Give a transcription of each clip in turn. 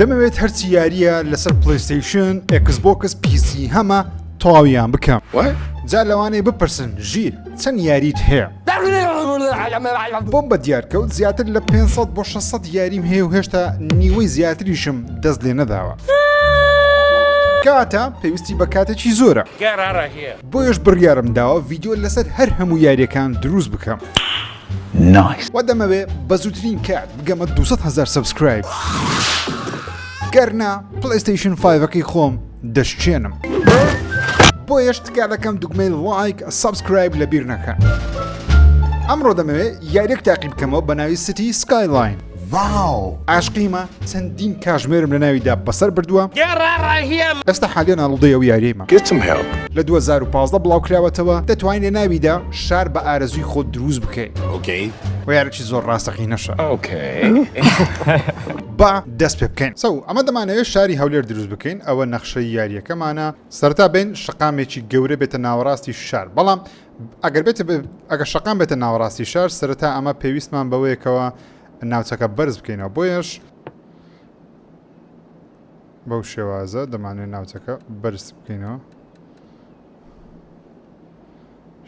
دەمەوێت هەرچی یاریە لەسەر پلەیستەیشن، ئێکسبۆکس، پیسی هەمە تەواویان بکەم. جا لەوانەیە بپرسن ژیر چەند یاریت هەیە؟ بۆم بە دیارکەوت زیاتر لە 500 بۆ 600 یاریم هەیە و هێشتا نیوەی زیاتریشم دەست لێ نەداوە. کاتە پێویستی بە کاتێکی زۆرە. بۆیش بڕیارم داوە ڤیدیۆ لەسەر هەر هەموو یاریەکان دروست بکەم. وا دەمەوێت بە زووترین کات بگەمە 200,000 سبسکرایب. گەرنا پلەیستەیشن 5ەکەی خۆم دەشچێنم. بۆیش تکا دەکەم دوگمەی لایک سبسکرایب لەبیر نەکەن. ئەمڕۆ دەمەوێت یاریەک تاقی بکەمەوە بە ناوی سیتی سکایلاین. واو! عاشقیمە چەندین کاژمێرم لە ناویدا بەسەر بردووە. ئێستا حالیان ئاڵوودەی ئەو یاریمە. لە 2015 بڵاو کراوەتەوە دەتوانین لە ناویدا شار بە ئارەزووی خۆت دروست بکەیت. و یارێکی زۆر ڕاستەقی نەشە. با دەست پێ بکەین. ئەمە دەمانەوێت شاری هەولێر دروست بکەین. ئەوە نەخشەی یاریەکەمانە. سەرەتا بین شقامێکی گەورە بێتە ناوەڕاستی شار. بەڵام ئەگەر شقام بێتە ناوەڕاستی شار سەرەتا ئەمە پێویستمان بەوەیەکەوە ناوچەکە بەرز بکەینەوە. بۆیش بەو شێوازە دەمانوێت ناوچەکە بەرز بکەینەوە.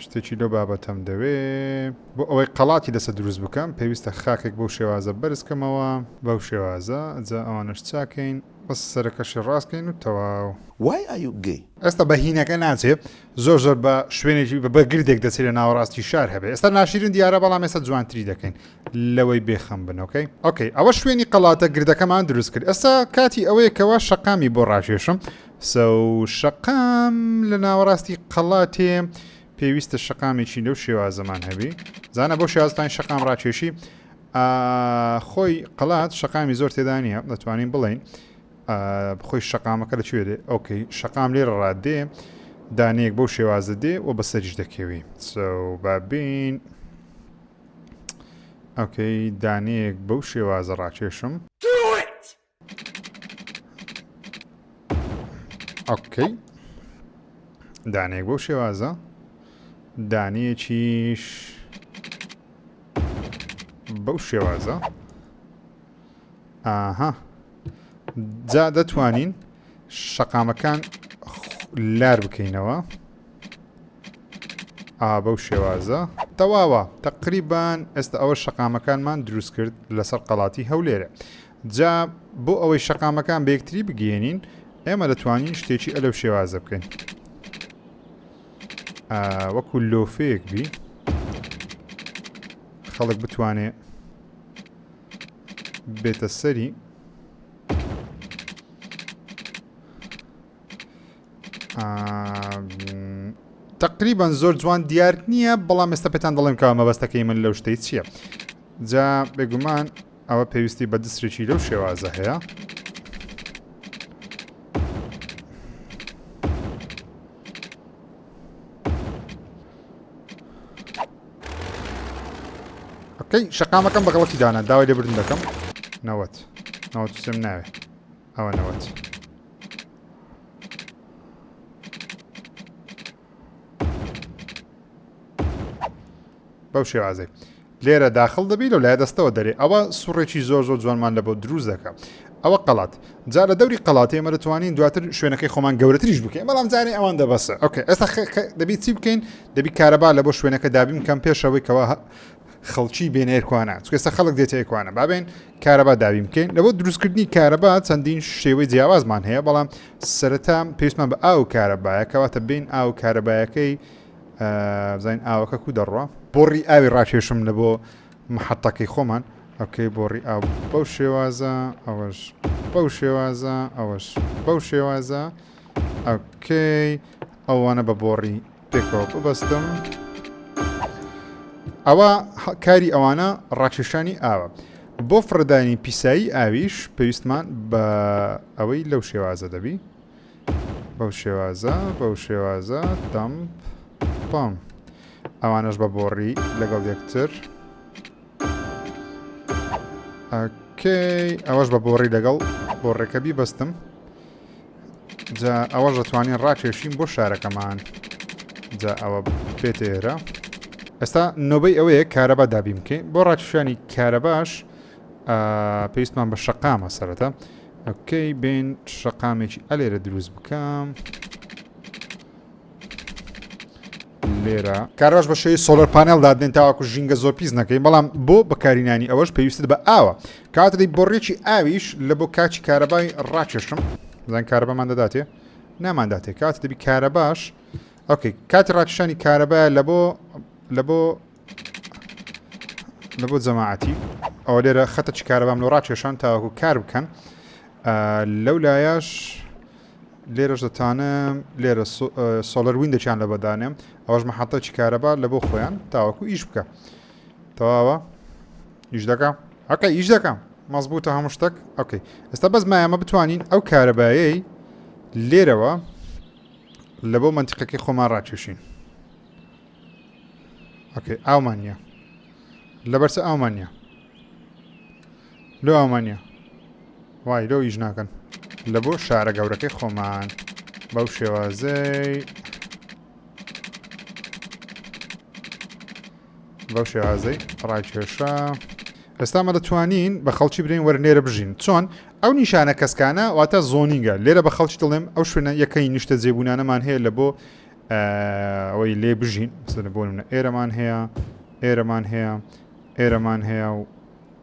شتێکی لەو بابەتەم دەوێت بۆ ئەوەی قەڵاتی دەسە دروست بکەم پێویستە خاکێک بەو شێوازە بەرزکەمەوە. بەو شێوازە جا ئەوانش چاکەین بەس سەرەکەشی ڕاستکەین و تەواو. ئێستا بە هینەکە ناچێت زۆر بە شوێنێکی بە گردێک دەچێت لە ناوەڕاستی شار هەبێت. ئێستا ناشرین دیارە بەڵام ئێستا جوانتری دەکەین لەوەی بێخەم بن. ئۆکەی ئەوە شوێنی قەڵاتە گردەکەمان دروست کرد. ئێستا کاتی ئەوەیەکەوە شەقامی بۆ ڕاکێشم. شەقام لە ناوەڕاستی قەڵاتێ پێویستە شەقامێکی لەو شێوازەمان هەبی. زانە بۆ شێوازتان شەقام ڕاکێشی خۆی قەڵات شەقامی زۆر تێدا نییە دەتوانین بڵین بخۆی شەقامەکە لەکوێ دێ. ئۆکەی شەقام لێرە ڕادێ دانەیەک بەو شێوازە دێ و بەسەریش دەکەوی. بابین ئۆکەی دانەیەک بەو شێوازە ڕاکێشم. ئۆکەی دانەیەک بەو شێوازە دانەیەکیش بەو شێوازە. ئاها جا دەتوانین شەقامەکان لار بکەینەوە. بەو شێوازە تەواوە تەقریبان ئێستا ئەوە شەقامەکانمان دروست کرد لەسەر قەڵاتی هەولێرە. جا بۆ ئەوەی شەقامەکان بە یەکتری بگەێنین ئێمە دەتوانین شتێکی ئەلەو شێوازە بکەین وەکو لۆفەیەک بی خەڵک بتوانێت بێتە سەری تقریبان زۆر جوان دیار نییە بەڵام ئێستا پێتان دەڵێم کە مەبەستەکەی من لەو شتەی چییە. جا بێگومان ئەوە پێویستی بە دەستێکی لەو شێوازە هەیە. شەقامەکەم بەگەڵکی دانا داوای لێبردن دەکەم. 90 ناوێ ئەوە 90. بەو شێوازەی لێرە داخل دەبی لەو لای دەستەوە دەرێ. ئەوە سوڕێکی زۆر جوانمان لە بۆ دروست دەکە. ئەوە قەڵات. جا لە دەوری قەڵاتی ئێمە دەتوانین دواتر شوێنەکەی خۆمان گەورەتریش بکەین بەڵام جارێ ئەوان دەبەسە. ئێستا دەبی چی بکەین؟ دەبی کارەبا لە بۆ شوێنەکە دابی بکەم پێشەوەی کەەوە خەڵکی بێنێرکوانە چکە ئێستا خەڵک دێتە ئێکوانە بابێن کارەبا دابی بکەین. لە بۆ دروستکردنی کارەبا چەندین شێوەی جیاوازمان هەیە بەڵام سەرەتا پێویستمان بە ئاو کارەبایە کەواتە بین ئاو کارەبایەکەی بزانین ئاوەکە کو دەڕوە. بۆڕی ئاوی ڕاکێشم لە بۆ محەتەکەی خۆمان. بۆڕی ئاو بەو شێوازە ئەوەش بەو شێوازە ئەوەش بەو شێوازە. ئەوانە بە بۆڕی پێکەوە ببەستم. ئەوە کاری ئەوانە ڕاکێشانی ئاوە. بۆ فرەدانی پیسایی ئاویش پێویستمان بە ئەوەی لەو شێوازە دەبی. بەو شێوازە دەمپ پام. ئەوانش بە بۆڕی لەگەڵ یەکتر. ئەوەش بە بۆڕی لەگەڵ بۆڕێکە بیبەستم. جا ئەوەش دەتوانین ڕاکێشین بۆ شارەکەمان. جا ئەوە بێتە ئێرە. ئێستا نۆبەی ئەوەیە کارەبا دابی بکەین. بۆ ڕاکێشانی کارەباش پێویستمان بە شەقامە سەرەتا. اوكي بين شقامێکی ئەلێرە دروست بکەم لێرە کارباش بە شێوەی سۆلەر پانێڵ دادنێن تاواکو ژینگە زۆر پیس نەکەی بەڵام بۆ بەکارینانی ئەوەش پێویستت بە ئاوە کاتە دەی بۆڕێکی ئاویش لە بۆ کاچی کارەبای ڕاکێشم زان کارەبامان دەداتێ نامانداتێ کاتە دەبی کارەباش ئۆکەی کاتی ڕاکێشانی کارەبایە لە بۆ جەماعەتی ئەوە لێرە خەتەی کارەبام لە ڕاکێشان تاواکو کار بکەن لەو لایەش لێرەش دەتانم لێرە سۆلەر ویندەچیان لە بەدانێم ئەوەش مەحەتەی کارەبا لە بۆ خۆیان تاوەکو ئیش بکە تەواوە ئیش دەکەم ئەوکەی ئیش دەکەم مەزبووتە هەموو شتێک ئۆکەی ئێستا بەس مایەمە بتوانین ئەو کارەبایەی لێرەوە لە بۆ منتیقەکەی خۆمان ڕاکێشین ئۆکەی ئاومان نییە لەبەرچە ئاومان نییە لۆ ئاومان نییە وای لۆ ئیش ناکەن لە بۆ شارە گەورەکەی خۆمان بەو شێوازەی ڕاکێشە ئێستامە دەتوانین بە خەڵکی برین وەرنێرە بژین چۆن ئەو نیشانە کەسکانە واتە زۆنینگە لێرە بە خەڵکی دڵێم ئەو شوێنە یەکەی نیشتە جێبوونانەمان هەیە لە بۆ ئەوەی لێ بژین بۆ منە ئێرەمان هەیە ئێرەمان هەیە ئێرەمان هەیە و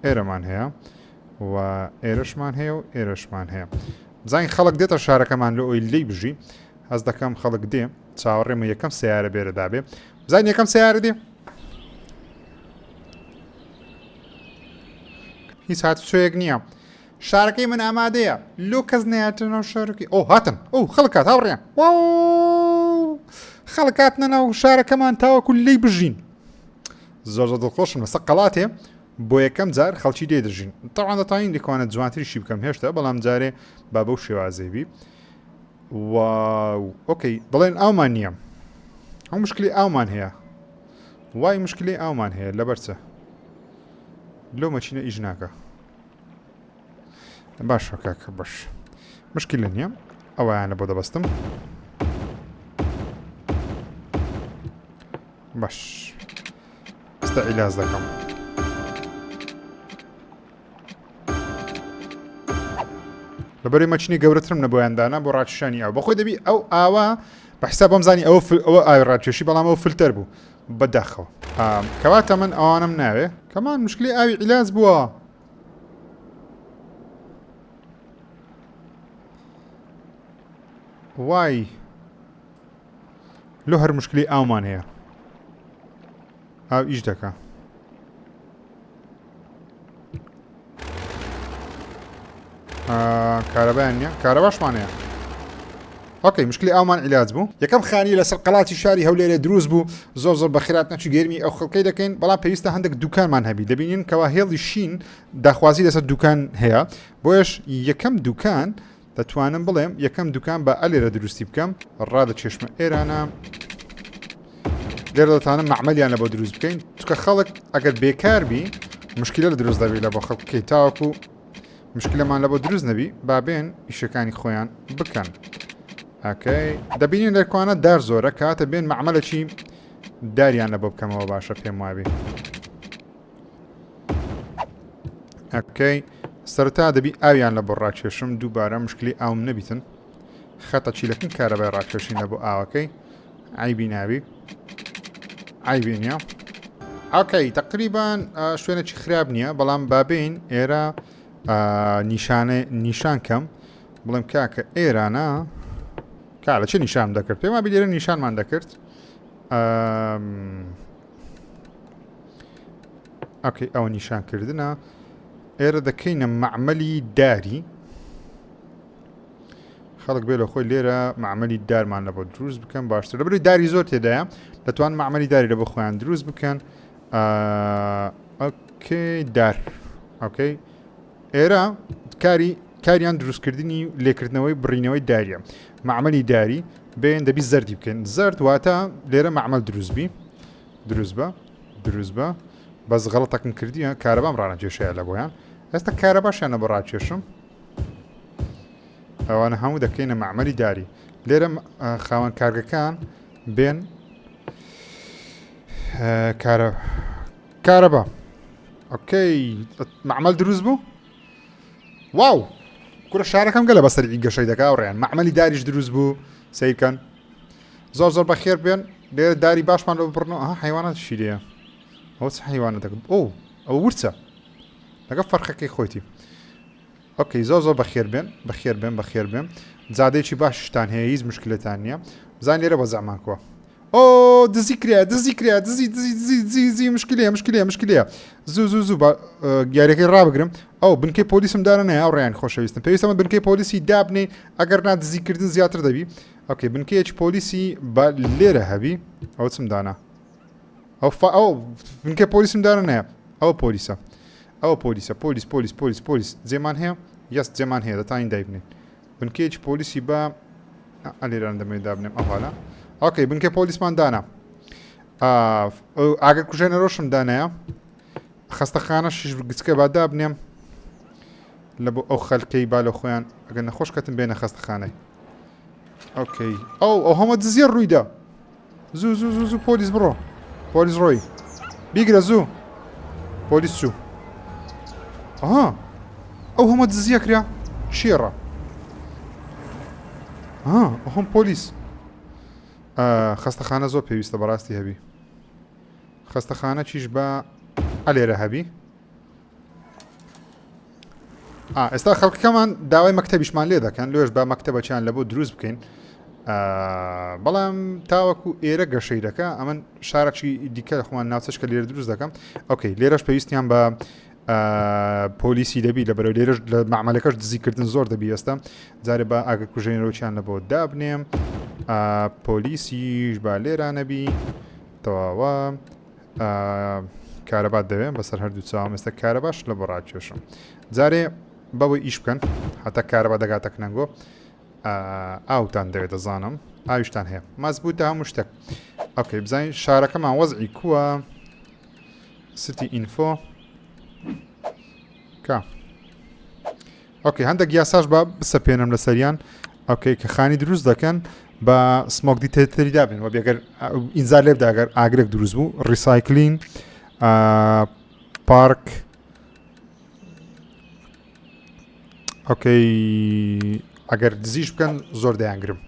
ئێرەمان هەیە و ئێرەشمان هەیە و ئێرەشمان هەیە زین خەڵک دێتە شارەکەمان لە ئەوی لی بژی هەز دەکەم خەڵک دێ چاوەڕێمە یەکەم سیارە بێرە دابێ زین یەکەم سیارە دێ هیچ هاتوچۆیەک نییە شارەکەی من ئامادەیە لۆ کەس نەهاتنەوە شارەکەی ئەو هاتن ئەو خەڵکات هاوڕێن خەڵکاتنە ناو شارەکەمان تاوەکو لی بژین زۆر دڵخۆشم لەسەر قەڵاتێ بۆ یەکەم جار خەڵکی دێ دەژین تاوان دەتوانین دەکوانێت جوانتریشی بکەم هێشتا بەڵام جارێ با بەو شێوازەیبی ئۆکەی بڵێن ئاومان نییە ئەو مشکلی ئاومان هەیە وای مشکلی ئاومان هەیە لەبەرچە لۆ مەچینە ئیش ناکە باشە کاکە باش مشکل لە نییە ئەوەیانە بۆ دەبەستم باش ئێستا عیلاج دەکەم لەبەرەوەی مەچینی گەورەترم لە بۆیاندانا بۆ ڕاکێشانی ئاو بەخۆی دەبی ئەو ئاوا بە حیساب بۆم زانی ئەوە ئاوی ڕاکێشی بەڵام ئەو فلتەر بوو بەداخەوە کەواتە من ئەوانم ناوێ کەمان مشکلی ئاوی عیلاج بووە وای لۆ هەر مشکلی ئاومان هەیە ئاو ئیش دەکە کارەبایان نییە کارەباشمانەیە ئۆکەی مشکلی ئاومان عیلاج بوو یەکەم خانی لەسەر قەڵاتی شاری هەولێرە دروست بوو زۆر بە خێرات نەچی گەرمی ئەو خەڵکەی دەکەین بەڵام پێویستە هەندێک دوکانمان هەبی دەبینین کەوا هێڵی شین داخوازی لەسەر دوکان هەیە بۆیش یەکەم دوکان دەتوانم بڵێم یەکەم دوکان بە ئەلێرە دروستی بکەم ڕادە چێشمە ئێرانە لێرە دەتوانم معمەلیان لە بۆ دروست بکەین چکە خەڵک ئەگەر بێکاربی مشکلە لە دروست دەبی لە بۆ خەڵکەکەی تاوەکو مشکلەمان لە بۆ دروست نەبی بابێن ئیشەکانی خۆیان بکەن ئەکەی دەبینین دەرکوانە دار زۆرە کاتە بێن معمەلەکی داریان لە بۆ بکەمەوە باشە پێم وابێ ئەکەی سەرتا دەبی ئاویان لە بۆ ڕاکێشم دووبارە مشکلی ئاوم نەبیتن خەتە چیلەکن کارەبای ڕاکێشین لە بۆ ئاوەکەی عیبی نابی عیبی نییە ئۆکەی تقریبان شوێنێکی خراپ نییە بەڵام بابین ئێرە نیشان کەم بڵێم کاکە ئێرانە کا لە چه نیشان دەکرد پێم وابی لێرە نیشانمان دەکرد ئۆکەی ئەوە نیشانکردنە ئێرە دەکەینە معمەلی داری خەڵک بێ لە خۆی لێرە معمەلی دارمان لە بۆ دروست بکەن باشتر لەبەروی داری زۆر تێدایە دەتوان معمەلی داری لە بۆ خۆیان دروست بکەن ئۆکەی دار ئۆکەی ئێرە کاریان دروستکردنی لێکردنەوەی بڕینەوەی داریە معمەلی داری بێن دەبی زەردی بکەن زرد واتە لێرە معمەل دروستبی دروست بە بەس غەڵەتەکەم کردیە کارەبام ڕانەکێشەیە لە بۆیان ئێستا کارەباشیانە بۆ ڕاکێشم ئەوانە هەموو دەکەینە معمەلی داری لێرە خاوەن کارگەکان بێن کارەبا ئۆکەی معمەل دروست بوو واو كورە شارەکەم گەلە بەسەری گەشەی دەکا ڕێیان معمەلی داریش دروست بوو سیرکەن زۆر زۆر بەخێر بێن لێرە داری باشمان لە بڕنەوە حیوانات شیرەیە ئەوە چ حیوانە دەکەم ئەو ورچە لەگە فەرقەکەی خۆیتی ئۆکەی زۆر بەخێر بێن بەخێر بێن جادەیەکی باشتان هەیە هیچ مشکلتان نییە بزان لێرە بە زەمانکووە دزی کرا دزی مشکلەیە زوو یاریەکەی ڕابگرم ئەو بنکەی پۆلیسم دارە نەیە ئەو ڕێیان خۆشەویستم پێویستەمە بنکەی پۆلیسی دابنێ ئەگەر نا دزیکردن زیاتر دەبی ئۆکەی بنکەیەکی پۆلیسی بە لێرە هەبی ئەو چم دانا ئەو بنکەی پۆلیسم دارە نەیە ئەو پۆلیسە پۆلیس جێمان هەیە یەس جێمان هەیە دەتانین دایبنێن بنکەیەکی پۆلیسی بە ئەلێران دەمێت دابنێم ئەووالا ئۆکەی بنکەی پۆلیسمان دانا ئاگەر کوژێنە ڕۆشم دانەیە خەستەخانە شش گچکە با دابنێم لە بۆ ئەو خەلکەی با لە خۆیان ئەگەر نەخۆش کەتم بێنە خەستەخانەی ئۆکەی ئەو هەمە دزیە ڕوویدا زوو پۆلیس بڕۆ پۆلیس ڕۆی بیگرە زوو پۆلیس چوو ئەو هەمە دزیە کرا چێڕە ئەو هەم پۆلیس خەستەخانە زۆر پێویستە بەڕاستی هەبی خەستەخانە چیش بە ئەلێرە هەبی ئێستا خەڵکەکەمان داوای مەکتەبیشمان لێ دەکەن لێش با مەکتەبەچیان لە بۆ دروست بکەین بەڵام تاوەکو ئێرە گەشەی دەکە ئەمن شارێکی دیکە لە خۆمان ناوچەش کە لێرە دروست دەکەم ئۆکەی لێرەش پێویستیان بە پۆلیسی دەبی لە بەرەو لێرەش لە معمەلەکەش دزیکردن زۆر دەبی ئێستا جارێ بە ئاگە کوژێنەرۆکیان لە بۆ دابنێم پۆلیسیش با لێرانەبی تەواوە کارەبات دەوێن بەسەر هەردوو چاوم ئێستا کارەباش لە بۆ ڕاکێشم جارێ بەوەی ئیش بکەن هەتا کارەبا دەگاتە کنەنگۆ ئاوتان دەوێت دەزانم ئاویشتان هەیە مەزبووتە هەموو شتێک ئۆکەی بزانین شارەکەمان وەزعی کووە ستی ئینفۆ ئۆکەی هەندێک یاساش بە بسەپێنم لە سەریان ئۆکەی کە خانی دروست دەکەن بە سمۆک دیتەکتەری دابێن وە بێگەر ئینزار لێ بدە ئەگەر ئاگرێک دروست بوو ڕیسایکلین پارک ئۆکەی ئەگەر دزیش بکەن زۆر دەیانگرم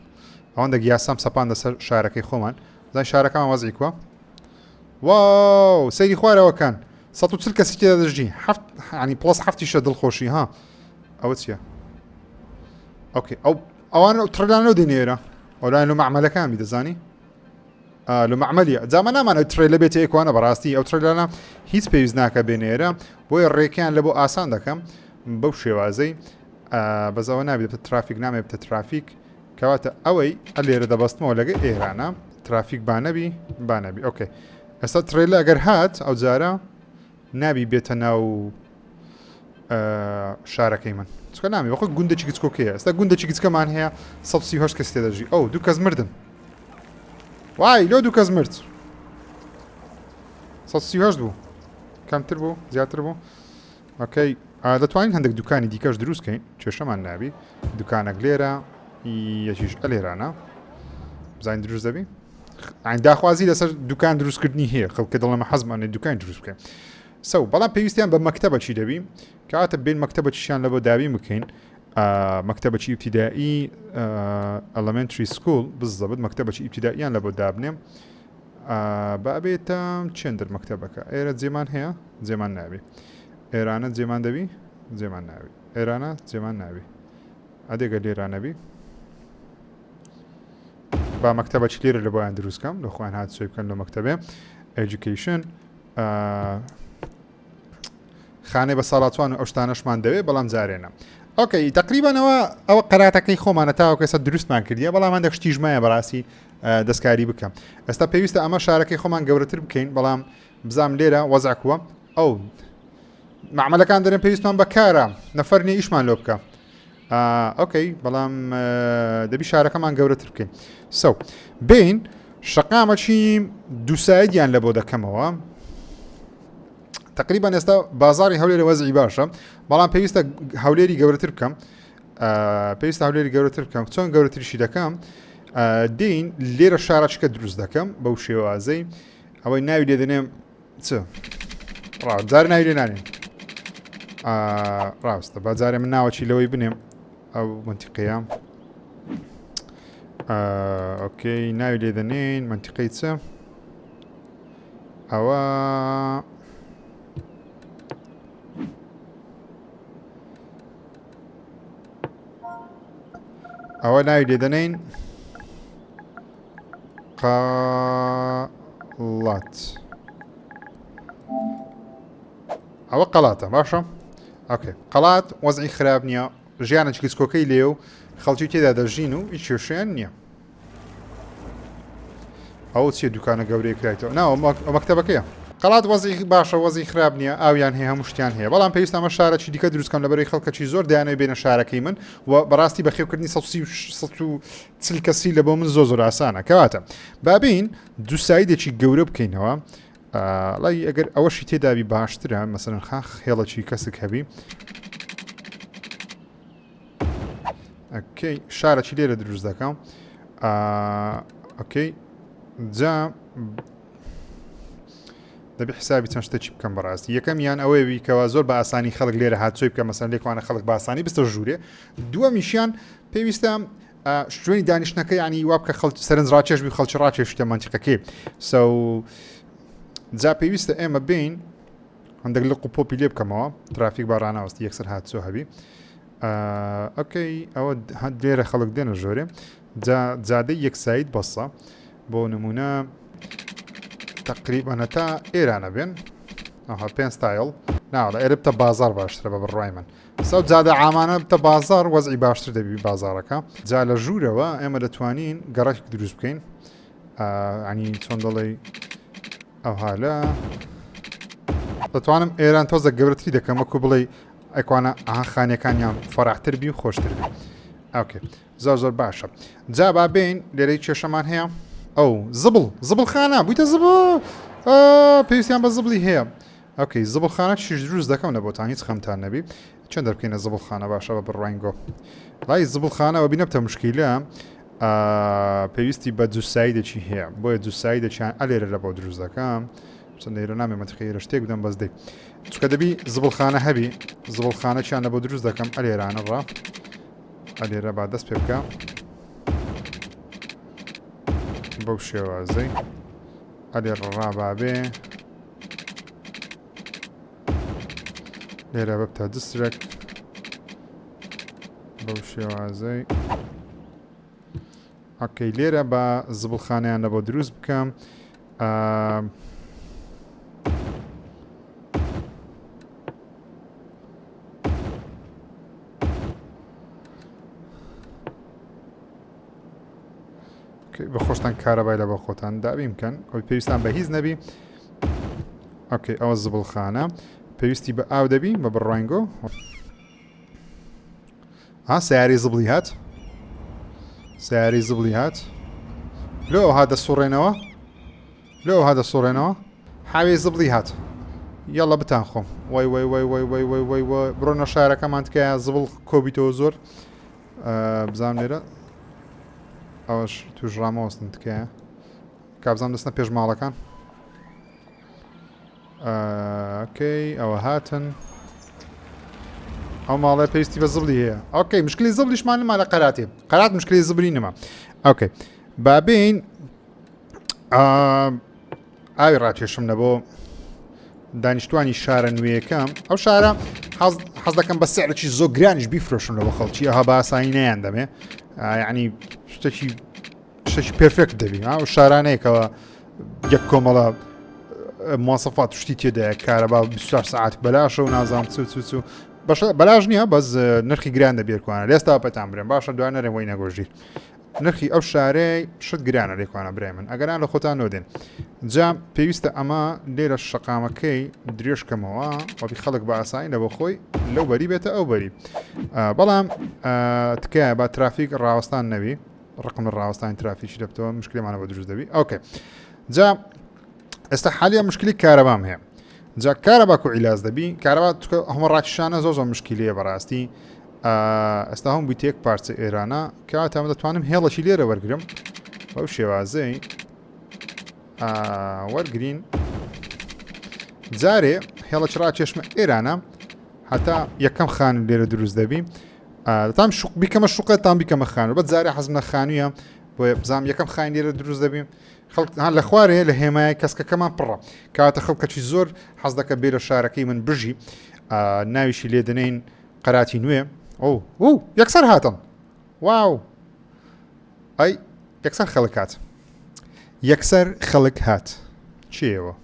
ئەوەندە یاسام سەپان لەسەر شارەکەی خۆمان زای شارەکەمان وەزعی کووە واو سەیری خوارەوەکان 140 کەسی تێدا دەژی ینی پڵس هەفتیشە دڵخۆشی ها ئەوە چییە ئۆکەی ئەوانە تڕلانەوە دێنێرە ئەولاین لە معمەلەکانی دەزانی لە معمەلیە جامە نامانە ترێلە بێتە ئێکوانە بەڕاستی ئەو ترلانە هیچ پێویست ناکە بێنێرە بۆیە ڕێکیان لە بۆ ئاسان دەکەم بەو شێوازەی بەزەوە نابێت بە ترافیک نامێت بتە ترافیک کەواتە ئەوەی ئەلێرە دەبەستمەوە لەگە ئێرانە ترافیک بانەبی ئۆکەی ئێستا ترێلە ئەگەر هات ئەو جارە نابی بێتە ناو شارەکەی من چکە نامی وەخۆ گوندێکی گچکۆکەیە ئێستا گوندێکی گچکەمان هەیە 138 کەس تێدەژی ئەو دوو کەس مردن وای لۆ دوو کەس مرد 138 بوو کەمتر بوو زیاتر بوو ئۆکەی دەتوانین هەندێک دوکانی دیکەش دروستکەین کێشەمان نابی دوکانێک لێرە یەکیش ئەلێرانە بزانین دروست دەبی داخوازی لەسەر دوکان دروستکردنی هەیە خەڵکە دەڵێمە حەزمانێ دوکان دروست بکەین بەڵام پێویستیان بە مەکتەبەچی دەبی کاتە بین مەکتەبەچیشان لە بۆ دابی بکەین مەکتەبەچی ئیبتیدایی ئەلەمنتری سکول بزەبت مەکتەبەچی ئیبتیداییان لە بۆ دابنێم بابێتە چێندر مەکتەبەکە ئێرە جێمان هەیە جێمان نابی ئێرانە جێمان دەبی جێمان ناوی ئێرانە جێمان ناوی ئەدێگە لێرانەبی با مەکتەبەچی لێرە لە بۆیان دروستکەم لە خۆیان هات سوێ بکەن لە مەکتەبێ ئێجوکیشن خانەی بە ساڵاتوان و ئەو شتانەشمان دەوێت بەڵام جارێنە ئۆکەی تقریبانەوە ئەوە قەراتەکەی خۆمانە تاوەکە ئێستا دروستمان کردیە بەڵام هەندێک شتیژمایە بەڕاستی دەستکاری بکەم ئێستا پێویستە ئەمە شارەکەی خۆمان گەورەتر بکەین بەڵام بزام لێرە وەزع کووە ئەو معمەلەکان دەرێن پێویستمان بەکارە نەفەرنی ئیشمان لۆ بکە ئۆکەی بەڵام دەبی شارەکەمان گەورەتر بکەین بین شەقامەچی دووسایدیان لە بۆ دەکەمەوە تقریبا ئێستا بازاری هەولێرە وەزعی باشە بەڵام پێویستە هەولێری گەورەتر بکەم پێویستە هەولێری گەورەتر بکەم چۆن گەورەتریشی دەکەم دین لێرە شارەچکە دروست دەکەم بەو شێوازەی ئەوەی ناوی لێ دەنێم جار ناوی لێ نانێن ڕاستە بازارێ من ناوەچی لەوەی بنێم ئەو منتیقەیە. ئۆکەی ناوی لێ دەنێن منتیقەی چە؟ ئەوە ناوی لێ دەنێن قەڵات. ئەوە قەڵاتە باشە؟ ئۆکێ قەڵات وەزعی خراپ نییە، ژیانە چکسکۆکەی لێ و خەڵکی تێدا دەژین و هیچ کێشیان نییە. ئەو چیە دوکانە گەورەی کرایتەوە؟ ناوە مەکتەبەکەیە. قەڵات وەزعی باشە، وەزعی خراپ نییە، ئاویان هەیە، هەموو شتیان هەیە، بەڵام پێویستە ئەمە شارێکی دیکە دروستکەم لەبەرەوەی خەڵکەکی زۆر دەیانەوێت بێنە شارەکەی من و بەڕاستی بەخێوکردنی 130 کەسی لە بۆ من زۆر ئاسانە. کەواتە بابین دوو سایدێکی گەورە بکەینەوە. لای ئەگەر ئەوەشی تێدابی باشترە، مەسەرەن خاخ هێڵەکی کەسک هەبی. ئۆکەی شارێکی لێرە دروست دەکەم. ئۆکەی جا دەبێ حسابی چەند شتێکی بکەم بەڕاستی. یەکەمیان ئەوەیە کەوا زۆر بە ئاسانی خەڵک لێرە هاتووی بکە، مەسەن لێکوانە خەڵک بە ئاسانی بستە ژوورێ. دووەمیشیان پێویستە شوێنی دانیشتنەکە ینی وا بکە سەرنج ڕاکێش بی خەڵکی ڕاکێشتە منتیقەکەی. جا پێویستە ئێمە بین هەندێک لە قوپۆپی لێ بکەمەوە، ترافیک باڕاناوەستی یەکسەر هاتچۆ هەبی. ئۆکەی ئەوە لێرە خەڵک دێنە ژۆرێ. جادەی یەک ساید بەسە بۆ نمونە تقریبا تا ئێرانە بێن. ئەها پێ ستایل ناوەڵە ئێرە بتە بازار باشترە بە بڕای من. سەو جادە ئامانە بتە بازار وەزعی باشتر دەبی بازارەکە. جا لە ژوورەوە ئێمە دەتوانین گەڕێک دروست بکەین. عنی چۆن دەڵێ ئەو حالە دەتوانم ئێران تۆزە گەورەتری دەکەم وەکو بڵێ ئەیکوانە خانەکانیان فەراحتر بی و خۆشتر بی. ئۆکێ زۆر باشە. جا با بین لێرەی کێشەمان هەیە. ئەو زبڵ خانە بوویتە زبڵ پێویستیان بە زبڵی هەیە. ئۆکەی زبڵ خانە چیش دروست دەکەم لە بۆتان هیچ خەمتان نەبی. چەند دەبکەینە زبڵ خانە باشە بە بڕواینگۆ. لای زبڵ خانەوە بینەبتە مشکیلە پێویستی بە جوسایدێکی هەیە، بۆیە جوسایدەچیان ئەلێرە لە بۆ دروست دەکەم. چەند لێرە نامێ مەتخیرە شتێک بدەم بەس دەی چکە دەبی زبڵخانە هەبی، زبڵخانەچیان لە بۆ دروست دەکەم ئەلێرانە ڕا ئەلێرە با دەست پێ بکە بەو شێوازەی ئەلێر ڕابابێ لێرە بەبتە دسترێک بەو شێوازەی. ئۆکەی لێرە بە زبڵخانەیان لە بۆ دروست بکەم. بە خۆشتان کارەبای لە بە خۆتان دابی بکەن ئەوی پێویستان بە هیچ نەبی. ئۆکەی ئەوە زبڵخانە پێویستی بە ئاو دەبی بە بڕواینگۆ. سیاری زبڵی هات، سیاری زبڵی هات لۆ هادە سوڕێنەوە، لۆ هادە سوڕێنەوە حاوێ زبڵی هات. یاڵە بتان خۆم وای وای وای وای وای وای وای وای بڕۆنە شارەکەمان تکایە زبڵ کۆبیتەوە زۆر بزانام لێرە ئەوەش توش ڕامەوەستن تکایە کابزانام دەستنە پێش ماڵەکان. ئۆکەی ئەوە هاتن ئەو ماڵە پێویستی بە زبڵی هەیە. ئۆکەی مشکلی زبڵیشمان نما لە قەراتێ، قەرات مشکلی زبری نەما. ئۆکەی بابین ئاوی ڕاکێشم لە بۆ دانیشتوانی شارە نوێیەکەم. ئەو شارە حەز دەکەم بە سعرێکی زۆر گرانیش بیفرۆشم لە بۆ خەڵکی ئەها بە ئاسانی نەیان دەمێ، یعنی شتێکی پێرفێکت دەبی. ئەو شارانەیەکەوە یەک کۆمەڵە مواصفات شتی تێدایە، کارەبا 24 ساعت بەلاشە و نازام چ بەلاژ نییە بەس نرخی گران دەبێتوانە لێستا پەتان برێن باشە دوای نەرێ وی نەگۆژیر. نرخی ئەو شارەی شت گرانە لێکوانە برای من ئەگەران لە خۆتان نۆدێن. جا پێویستە ئەمە لێرە شەقامەکەی درێژکەمەوە وەبی خەڵک بە ئاسانی لە بۆ خۆی لەو بەری بێتە ئەو بەری. بەڵام تکایە با ترافیک ڕاوەستان نەبی، ڕقم ڕاوەستانی ترافیکی دەبتەوە مشکلێمانە بە دروست دەبی. ئۆکێ جا ئێستا حالیە مشکلی کارەبام هەیە. جا کارەباکو عیلاج دەبی، کارەبا هەموو ڕاکیشانە زۆر مشکلیە بەڕاستی. ئێستا هەم بوویت یەک پارچە ئێرانە کەواتە ئەمە دەتوانم هێڵەکی لێرە وەرگرم بەو شێوازەی وەرگرین. جارێ هێڵەش ڕاکێشمە ئێرانە هەتا یەکەم خان لێرە دروست دەبی تام شوق بیکەمە شوقە تام بیکەمە خانوو بە زارێ حەزم لە خانوویە بۆیە بزانام یەکەم خاین لێرە دروست دەبێ خەڵک لە خوارێ لە هێمایە کەسکەکەمان پڕە کاتە خەڵکەکی زۆر حەز دەکە بێ لە شارەکەی من بژی ناویشی لێ دەنین قەراتی نوێ ئەو یەکسەر هاتن واو ئەی یەکسەر خەڵک هات یەکسەر خەڵک هات چیەوە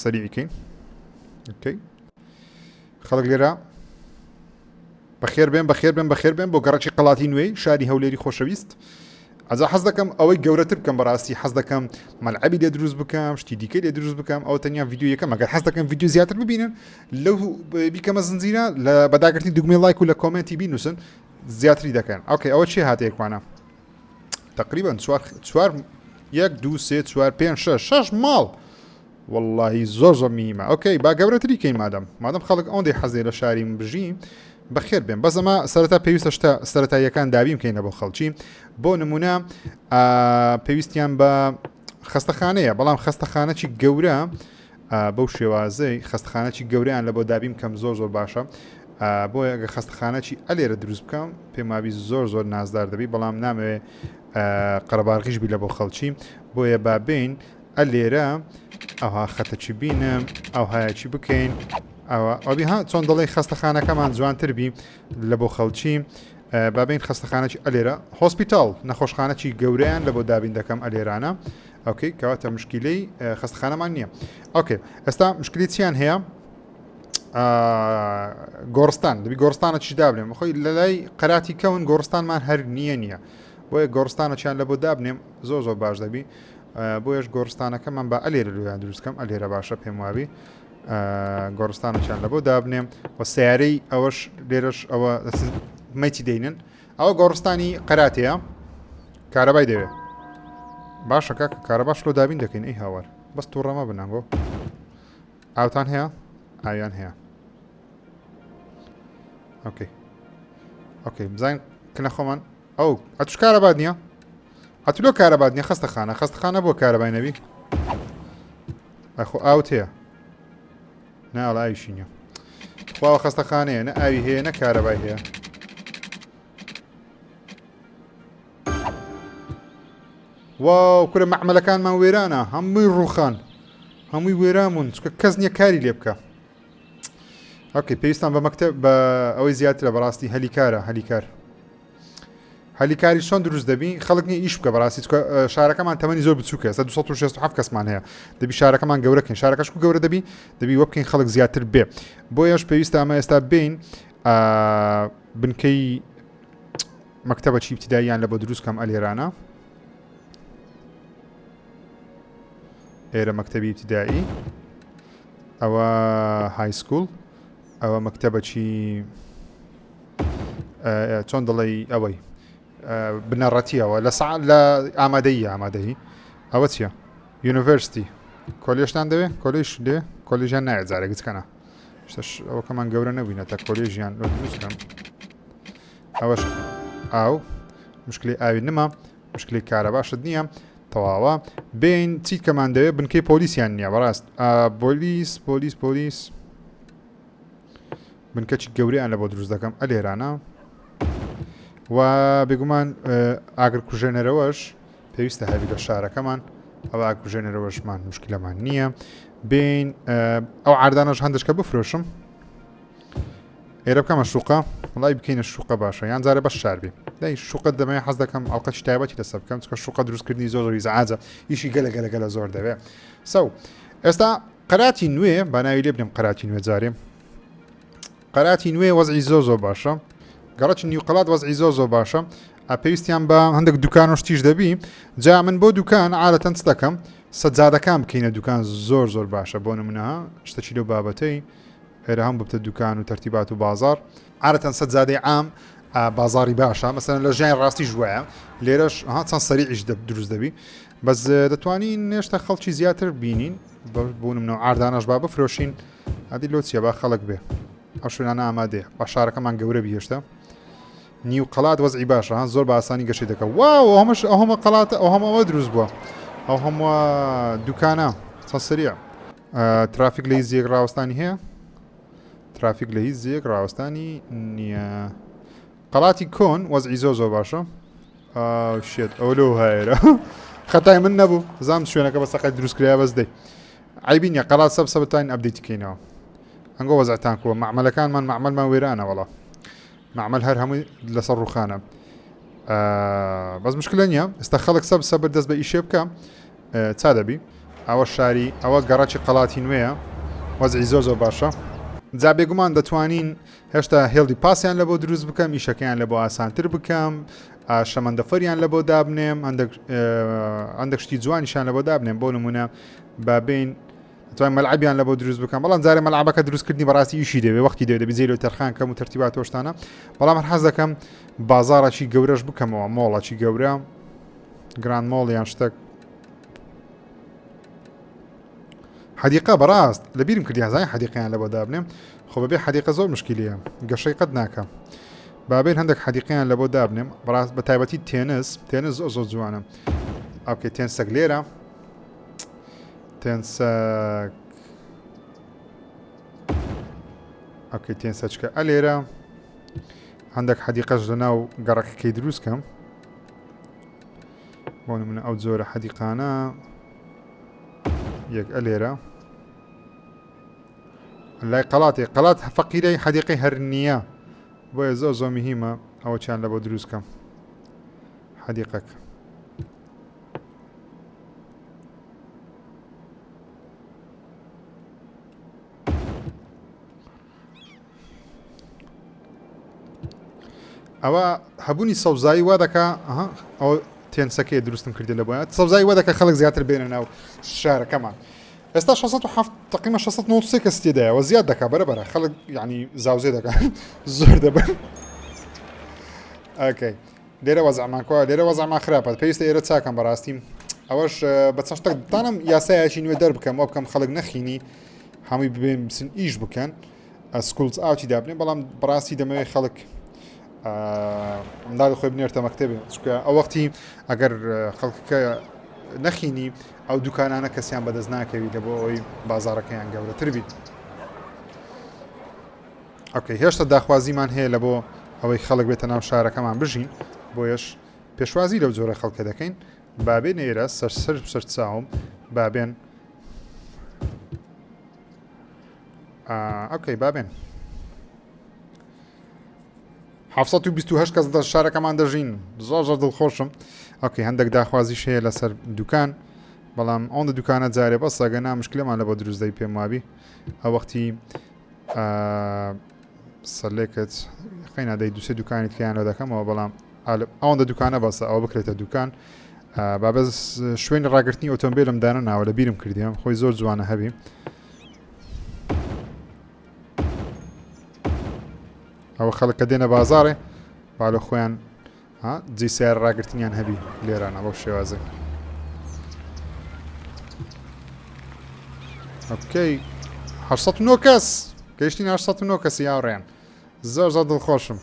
سەریعیکەین اوكي خەڵک لێرە بەخێر بێن بەخێر بێن بەخێر بێن بۆ گەڕەکی قەڵاتی نوێی شاری هەولێری خۆشەویست ئەجا حەز دەکەم ئەوەی گەورەتر بکەم بەڕاستی حەز دەکەم مەلعەبی لێ دروست بکەم شتی دیکەی لێ دروست بکەم ئەو تەنیا ڤیدیۆ یەکەم ئەگەر حەز دەکەم ڤیدیۆ زیاتر ببینن لەو بیکەمە زنجیرە لە بەداگرتی دوگمەی لایک و لە کۆمنتی بینووسن زیاتری دەکەن ئۆکێ ئەوە چی هاتەیەکوانە تقریبا چوار یەک دوو سێ چوار پێنج شەش ماڵ والله زۆر میمە ئۆکەی با گەورەتری کەین مادەم خەڵک ئەوەندەی حەزێ لە شاری من بژیم بەخێر بێن بەزەمە سەرەتا پێویستە شتە سەرەتاییەکان دابیم بکەینە بۆ خەڵکی بۆ نمونە پێویستیان بە خەستەخانەیە بەڵام خەستەخانەی گەورە بەو شێوازەی خەستەخانەی گەوریان لە بۆ دابیم کەم زۆر باشە بۆ ئەگە خەستەخانەی ئەلێرە دروست بکەم پێماوی زۆر نازدار دەبی بەڵام نامەوێ قەرەباڵغیش بی لە بۆ خەڵکی بۆیە بابین ئەلێرە ئەوها خەتەچی بینم ئەو هایەکی بکەین ئەوبی ها چۆن دەڵی خەستەخانەکەمان جوانتر بی لە بۆ خەڵکی بابین خەستەخانەی ئەلێرە هۆسپیتال نەخۆشخانەی گەوریان لە بۆ دابین دەکەم ئەلێرانە ئۆکەی کەواتە مشکلەی خەستەخانەمان نییە ئۆکێ ئێستا مشکلی چیان هەیە گۆڕستان دەبی گۆڕستانە چی دابنێم خۆی لە لای قەراتی کەون گۆڕستانمان هەر نییە بۆیە گۆڕستانەچیان لە بۆ دابنێم زۆر باش دەبی بۆیش گۆڕستانەکەمان بە ئەلێرە لویان دروستکەم ئەلێرە باشە پێم وابی گۆڕستانەچیان لە بۆ دابنێم و سیارەی ئەوەش لێرەش ئەوە مەتی دەینن ئەوە گۆڕستانی قەراتەیە کارەبای دەوێت باشە کاکە کارەباش لۆ دابین دەکەین ئەی هاوار بەس تووڕەمە بنانگۆ ئاوتان هەیە ئاویان هەیە ئۆکەی بزانین کنە خۆمان ئەو ئەتوش کارەبات نییە ئەتولۆ کارەبات نییە خەستەخانە بۆ کارەبای نەبی ئەخۆ ئاوت هەیە ناڵ ئاویشی نییە خواوە خەستەخانەیە نە ئاوی هەیە نە کارەبای هەیە واو کورە مەعمەلەکانمان وێرانە هەمووی ڕووخان هەمووی وێرامون چکە کەس نییە کاری لێ بکە ئۆکەی پێویستان بە مەکتەب بە ئەوەی زیاترە بەڕاستی هەلیکاری چۆن دروست دەبی خەڵک نیە ئیش بکە بەڕاستی شارەکەمان تەمەنی زۆر بچووکە 267 کەسمان هەیە دەبی شارەکەمان گەورەکەین شارەکەش گەورە دەبی وە بکەین خەڵک زیاتر بێ بۆیەش پێویستە ئەمە ئێستا بین بنکەی مەکتەبەی ابتیداییان لە بۆ دروستکەم ئەلێرانە ئێرە مەکتەبی ابتیدایی ئەوە های سکول ئەوە مەکتەبەی چۆن دەڵێ ئەوەی بنەڕەتیەوە لە ئامادەیی ئەوە چییە یونیڤرسیتی کۆلێژتان دەوێت کۆلێژ دێ کۆلێژیان نایە جارێک بچکەنە ئەوەکەمان گەورە نەبووینە تا کۆلێژیان دروستکەم ئەوەش ئاو مشکلی ئاوی نما مشکلی کارە باشت نییە تەواوە بین چیت کەمان دەوێت بنکەی پۆلیسیان نییە بەڕاست پۆلیس بنکەچی گەوریان لە بۆ دروست دەکەم ئەلێرانە و بێگومان ئاگر کوژێنەرەوەش پێویستە هەبی لە شارەکەمان ئەوە ئاگرژێنەرەوەشمان مشکلەمان نییە بین ئەو عاردانەش هەندشکە بفرۆشم ئێرە بکەمە شوقە وڵای بکەینە شوقە باشە یان جارە بەش شاربی دای شوقت دەمەوێت حەز دەکەم ئەڵقەتی تایبەتی لەسەر بکەم چکە شوقە دروستکردنی زۆری زەعاجە ئیشی گەلە زۆر دەوێت ئێستا قەراتی نوێ با ناوی لێ بنێم قەراتی نوێ جارێ قەراتی نوێ وەزعی زۆر باشە گەڕەکی نیوقەڵات وەزعی زۆر باشە پێویستیان بە هەندێک دوکان و شتیش دەبی جا من بۆ دوکان عادەتەن چ دەکەم سەجادەکان بکەینە دوکان زۆر باشە بۆ نمونەها شتێکی لەو بابەتەی ئێرە هەم ببتە دوکان و تەرتیبات و بازار عادەتەن سەجادەی عام بازاری باشە مەسەن لە ژیان ڕاستی ژوایە لێرەش چەند سەریعیش دروست دەبی بەس دەتوانین نێشتە خەڵکی زیاتر بینین بۆ نمونە عاردانەش با بفرۆشین ئەدی لۆ چیە با خەڵک بێ ئەو شوێنانە ئامادەیە با شارەکەمان گەورە بیهێشتە نیو قەڵات وەزعی باشە زۆر بە ئاسانی گەشەی دەکە واو ئەوهەمە قەڵاتە ئەوهەمەوە دروست بووە ئەو هەموو دوکانە چەند سریع ترافیک لە هیچ زیەک ڕاوەستانی هەیە ترافیک لە هیچ زیەک ڕاوەستانی نییە قەڵاتی کۆن وەزعی زۆ باشە شێت ئەو لەو هایرە خەتای من نەبوو زانام شوێنەکە بە سەقەت دروستکریا بەس دەی عیبی نییە قەڵات سەبتان ئەبدەیتکەینەوە ئەنگۆ وەزعتان کووە معمەلەکانمان معمەلمان وێرانە وەڵا معمەل هەر هەمووی لەسەر ڕووخانە بەس مشکلە نییە ئێستا خەڵک سەب بەردەست بە ئیشێ بکە چا دەبی ئەوە شاری ئەوە گەڕاکی قەڵاتی نوێیە وەزعی زۆ باشە جا بێگومان دەتوانین هێشتا هێڵی پاسیان لە بۆ دروست بکەم ئیشەکەیان لە بۆ ئاسانتر بکەم شەمەندەفەریان لە بۆ دابنێم هەندێک شتی جوانیشان لە بۆ دابنێم بۆ نمونە بابین توانین مەلعبیان لە بۆ دروست بکەم بەڵام جارێ مەلعبەکە دروستکردنی بەڕاستی ئیشی دەوێ وەختی دەوێت دەبی زێرۆ تەرخان کەم و تەرتیبات تۆشتانە بەڵام هەر حەز دەکەم بازاڕێکی گەورەش بکەمەوە مۆڵەکی گەورە گراند مۆڵ یان شتێک حدیقە بەڕاست لەبیرم کردی هەزای حدیقیان لە بۆ دابنێم خۆ بەبێ حدیقە زۆر مشکلیە گەشەی قەت ناکەم بابێن هەندێک حدیقیان لە بۆ دابنێم بەڕاست بە تایبەتی تێنس زۆر جوانە ئەوکە تێنسەک لێرە تێنسەک ئەوکەی تێنسەچکە ئەلێرە هەندێک حدیقەش لەناو گەڕەکەکەی دروستکەم بۆ نمونە ئەو جۆرە حدیقانە یەک ئەلێرە لای قەڵات فەقیرەی حدیقەی هەر نییە بۆیە زۆ مهمە ئەوە چیان لە بۆ دروستکەم حدیقەک ئەوە هەبوونی سەوزایی وا دەکا ئەو تێنسەکەی دروستم کردی لە بۆیە سەوزایی وا دەکە خەڵک زیاتر بێنە ناو شارەکەمان ئێستا 607 تقریبا 693 کەس تێدایەوە زیاد دەکا بەرەبەرە خەڵک یعنی زاوزێ دەکەن زۆر دەبن ئۆکەی لێرە وەزعمان کووە لێرە وەزعمان خراپە پێویستە ئێرە چاکەم بەڕاستیم ئەوەش بە چەند شتێک دانم یاسایەکی نوێ دەربکەم وە بکەم خەڵک نەخینی هەمووی ببێن بچن ئیش بکەن سکولز ئاوتی دابنێ بەڵام بەڕاستی دەمەوێت خەڵک منداڵی خۆی بنێرتە مەکتەبێ چکە ئەو وەختی ئەگەر خەڵکەکە نەخینی ئەو دوکانانە کەسیان بەدەست ناکەوی لە بۆ ئەوی بازارەکەیان گەورەتر بیت ئۆکەی هێشتا داخوازیمان هەیە لە بۆ ئەوەی خەڵک بێتە ناو شارەکەمان بژین بۆیەش پێشوازی لەو جۆرە خەڵکە دەکەین بابێن ئێرە سەر چاوم بابێن ئۆکەی بابێن 728 کەس شارەکەمان دەژین زۆر دڵخۆشم ئۆکەی هەندێک داخوازیش هەیە لەسەر دوکان بەڵام ئەوەندە دوکانە جارێ بەس ئەگەنا مشکلەمان لە بۆ دروستدەی پێم وابی ئەو وەختی سەرلێکت خەینادەی دوسێ دوکانی تکیانەوە دەکەمەوە بەڵام ئەوەندە دوکانە بەسە ئەوە بکرێتە دوکان بابەز شوێنی ڕاگررتنی ئۆتۆمبیلم دانە ناوە لە بیرم کردیم خۆی زۆر جوانە هەبی ئەوە خەڵکە دێنە بازارێ با لە خۆیان جی سیار ڕاگررتنیان هەبی لێرانە بەو شێوازە ئۆکەی 809 کەس گەیشتین 809 کەسی یاوڕێن زۆر دڵخۆشم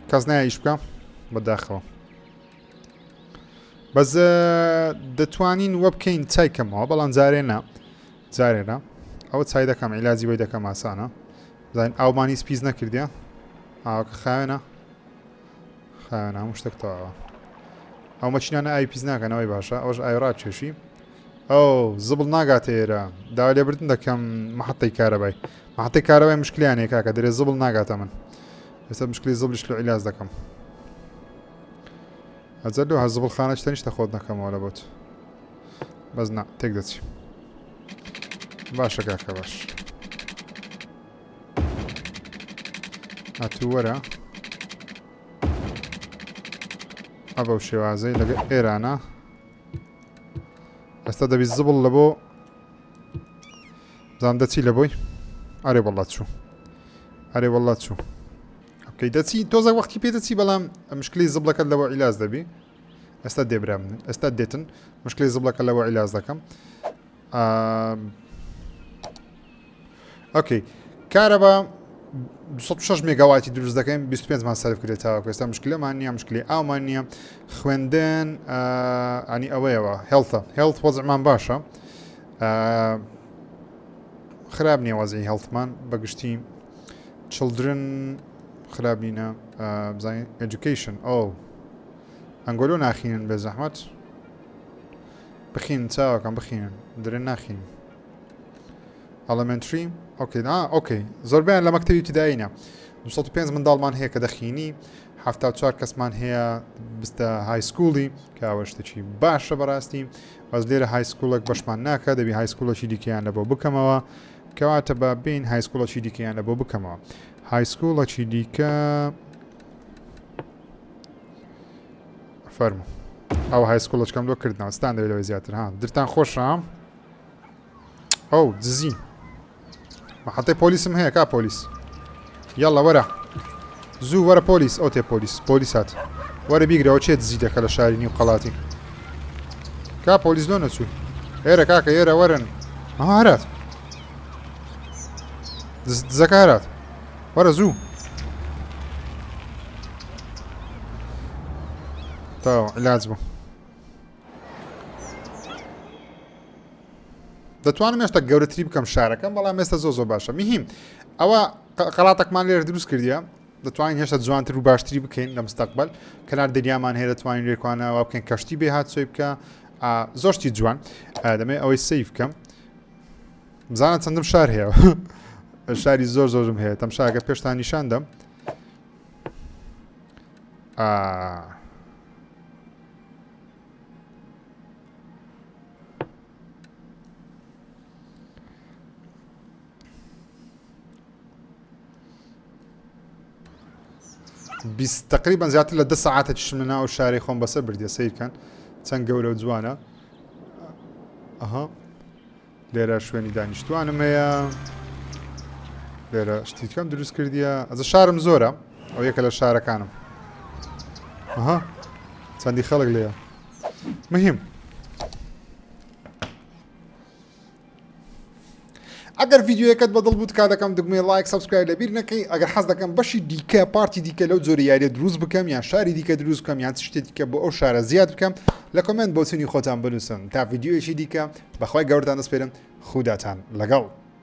کەس نایە ئیش بکەم بەداخەوە بەس دەتوانین وە بکەین چای کەمەوە بەڵام جارێنە ئەوە چای دەکەم عیلاجی بۆی دەکەم ئاسانە زین ئاومانی سپیز نەکردیە ئاوەکە خاوێنە هەموو شتێک تەواوە ئەو مەچینانە ئای پیس ناکەنەوەی باشە ئەوش ئایڕات چێشی ئەو زبڵ ناگاتە ئێرە داوا لێبردن دەکەم محەتەی کارەبای محەتەی کارەبای مشکلیانێک کاکە دەرێ زبڵ ناگاتە من ئێستا مشکلی زبڵش لە عیلاج دەکەم ئەجەر لەو هە زبڵخانە تەنیشتە خۆت نەکەمەوە لە بۆت بەس نا تێک دەچی باشە کاکە باش هاتوو وەرە ئەبە و شێوازەی لەگە ئێرانە ئێستا دەبی زبڵ لە بۆ زان دەچی لە بۆی ئەرێ وەڵات چوو ئەرێ وەڵات چوو ئۆکەی دەچی تۆزە وەختی پێ دەچی بەڵام مشکلی زبڵەکەت لەوە عیلاج دەبی ئێستا دێبرام ئێستا دێتن مشکلی زبڵەکە لەوە عیلاج دەکەم ئۆکەی کارەبا 206 مێگاواتی دروست دەکەین 25 مان سەرف کرێتەوە ئێستا مشکلەمان نییە مشکلی ئاومان نییە خوێندن ئەنی ئەوەیەوە هێڵت وەزعمان باشە خراپ نییە وەزعی هێڵتمان بەگشتی چڵدرن خراپ نینە بزانین ئەدوکیشن ئەو ئەنگۆلۆ ناخینن بێ زەحمەت بخین چاوەکەم بخینن درێن ناخین ئەلەمنتری ئۆکەی زۆربیان لە مەکتەبی ابتدائینە 205 منداڵمان هەیە کە دەخینی 74 کەسمان هەیە بستە های سکوڵی کە ئەوە شتێکی باشە بەڕاستی بەس لێرە های سکوڵێک بەشمان ناکە دەبی های سکوڵەکی دیکەیان لە بۆ بکەمەوە کەواتە بە بین های سکوڵەکی دیکەیان لە بۆ بکەمەوە های سکوڵەکی دیکە فەرموو ئەو های سکوڵەکەم دۆ کردنەوە ستان دەوێت لەوەی زیاتر ها درتان خۆشە ئەو دزی محەتەی پۆلیسم هەیە کا پۆلیس یاڵە وەرە زوو وەرە پۆلیس ئەو تێ پۆلیس هات وەرە بیگرەوە چێت دزی دەکە لە شاری نیو قەڵاتی کا پۆلیس دۆ نەچوو ئێرە کاکە ئێرە وەرن هەرات دزەکە هەرات وەرە زوو تاوە علاج بوو دەتوانم هێشتا گەورەتری بکەم شارەکەم بەڵام ئێستا زۆ باشە میهیم ئەوە قەڵاتێکمان لێرە دروست کردیە دەتوانین هێشتا جوانتر و باشتری بکەین لە مستەقبل کەنار دەریامان هەیە دەتوانین لێکوانەوە بکەین کەشتی بێ هات سۆی بکە زۆشتی جوان دەمێ ئەوەی سەیف بکەم بزانە چەندم شار هەیە شاری زۆرم هەیە تەم شارەکە پێشتان نیشان دەم تقریبا زیاتر لە 10 ساعاتە چشم لە ناو شاری خۆم بەسەر بردیە سیرکەن چەند گەورە و جوانە ئەها لێرە شوێنی دانیشتوانم هەیە لێرە شتیکەم دروست کردیە ئەزە شارم زۆرە ئەو یەکە لە شارەکانم ئەها چەندی خەڵک لێە مهم ئەگەر ڤیددیوەکەت بەدڵ بوو کا دەکەم دگمێ لایک سبسکرایب لەبیر نەکەی ئەگەر حەز دەکەم بەشی دیکە پارتی دیکە لەو جۆرە یاریە دروست بکەم یان شاری دیکە دروست بکەم یان شتێک دیکە بۆ ئەو شارە زیاد بکەم لە کۆمنت بۆ چنی خۆتان بنووسن تا ڤیددیویەکی دیکە بەخوای گەورتان دەسپێرم خوداتان لەگەڵ